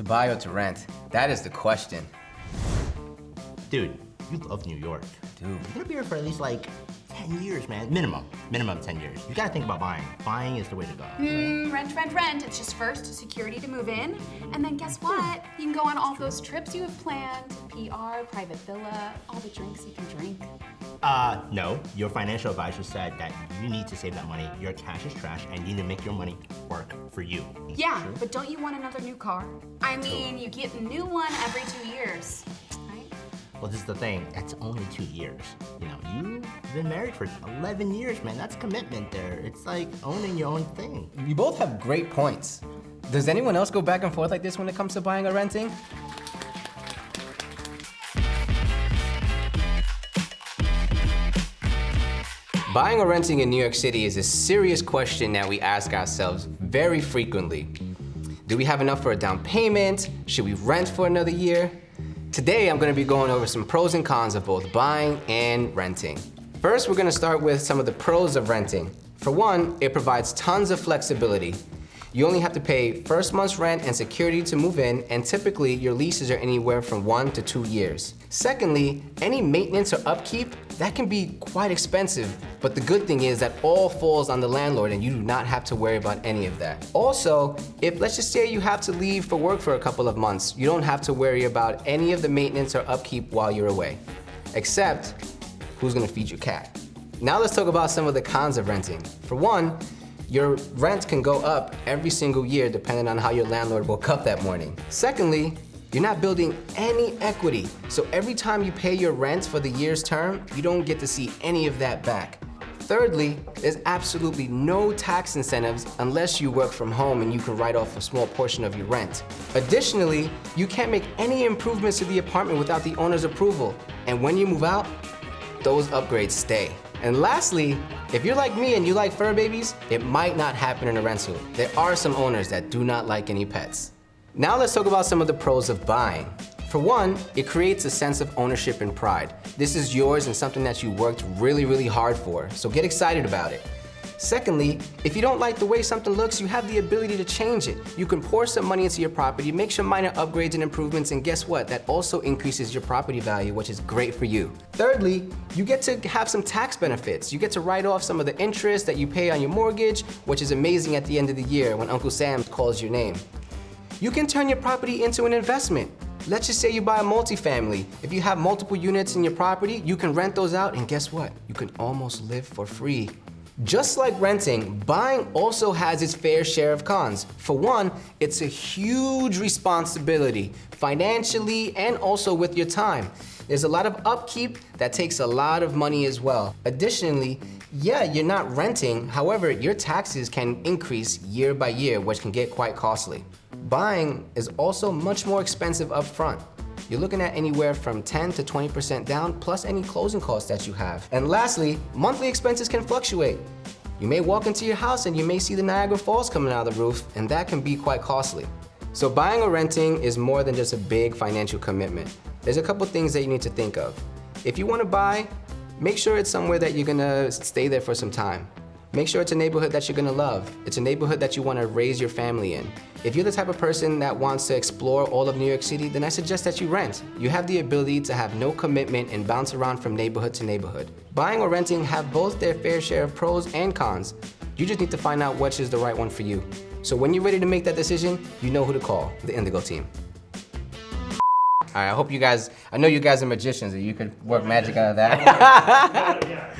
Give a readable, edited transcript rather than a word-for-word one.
To buy or to rent? That is the question. Dude, you love New York. Dude. You're gonna be here for at least like 10 years, man. Minimum 10 years. You gotta think about buying. Buying is the way to go. Rent. It's just first security to move in, and then guess what? You can go on all those trips you have planned. PR, private villa, all the drinks you can drink. No. Your financial advisor said that you need to save that money. Your cash is trash, and you need to make your money work for you. Yeah, but don't you want another new car? I mean, you get a new one every 2 years, right? Well, this is the thing. That's only 2 years. You know, you've been married for 11 years, man. That's commitment there. It's like owning your own thing. You both have great points. Does anyone else go back and forth like this when it comes to buying or renting? Buying or renting in New York City is a serious question that we ask ourselves very frequently. Do we have enough for a down payment? Should we rent for another year? Today, I'm gonna be going over some pros and cons of both buying and renting. First, we're gonna start with some of the pros of renting. For one, it provides tons of flexibility. You only have to pay first month's rent and security to move in, and typically your leases are anywhere from 1 to 2 years. Secondly, any maintenance or upkeep, that can be quite expensive, but the good thing is that all falls on the landlord and you do not have to worry about any of that. Also, if let's just say you have to leave for work for a couple of months, you don't have to worry about any of the maintenance or upkeep while you're away. Except, who's gonna feed your cat? Now let's talk about some of the cons of renting. For one, your rent can go up every single year depending on how your landlord woke up that morning. Secondly, you're not building any equity. So every time you pay your rent for the year's term, you don't get to see any of that back. Thirdly, there's absolutely no tax incentives unless you work from home and you can write off a small portion of your rent. Additionally, you can't make any improvements to the apartment without the owner's approval. And when you move out, those upgrades stay. And lastly, if you're like me and you like fur babies, it might not happen in a rental. There are some owners that do not like any pets. Now let's talk about some of the pros of buying. For one, it creates a sense of ownership and pride. This is yours and something that you worked really, really hard for, so get excited about it. Secondly, if you don't like the way something looks, you have the ability to change it. You can pour some money into your property, make some minor upgrades and improvements, and guess what? That also increases your property value, which is great for you. Thirdly, you get to have some tax benefits. You get to write off some of the interest that you pay on your mortgage, which is amazing at the end of the year when Uncle Sam calls your name. You can turn your property into an investment. Let's just say you buy a multifamily. If you have multiple units in your property, you can rent those out, and guess what? You can almost live for free. Just like renting, buying also has its fair share of cons. For one, it's a huge responsibility, financially and also with your time. There's a lot of upkeep that takes a lot of money as well. Additionally, yeah, you're not renting, however, your taxes can increase year by year, which can get quite costly. Buying is also much more expensive up front. You're looking at anywhere from 10 to 20% down, plus any closing costs that you have. And lastly, monthly expenses can fluctuate. You may walk into your house and you may see the Niagara Falls coming out of the roof, and that can be quite costly. So buying or renting is more than just a big financial commitment. There's a couple things that you need to think of. If you want to buy, make sure it's somewhere that you're gonna stay there for some time. Make sure it's a neighborhood that you're gonna love. It's a neighborhood that you wanna raise your family in. If you're the type of person that wants to explore all of New York City, then I suggest that you rent. You have the ability to have no commitment and bounce around from neighborhood to neighborhood. Buying or renting have both their fair share of pros and cons. You just need to find out which is the right one for you. So when you're ready to make that decision, you know who to call, the Indigo team. All right, I know you guys are magicians and you could work magic out of that. Yeah.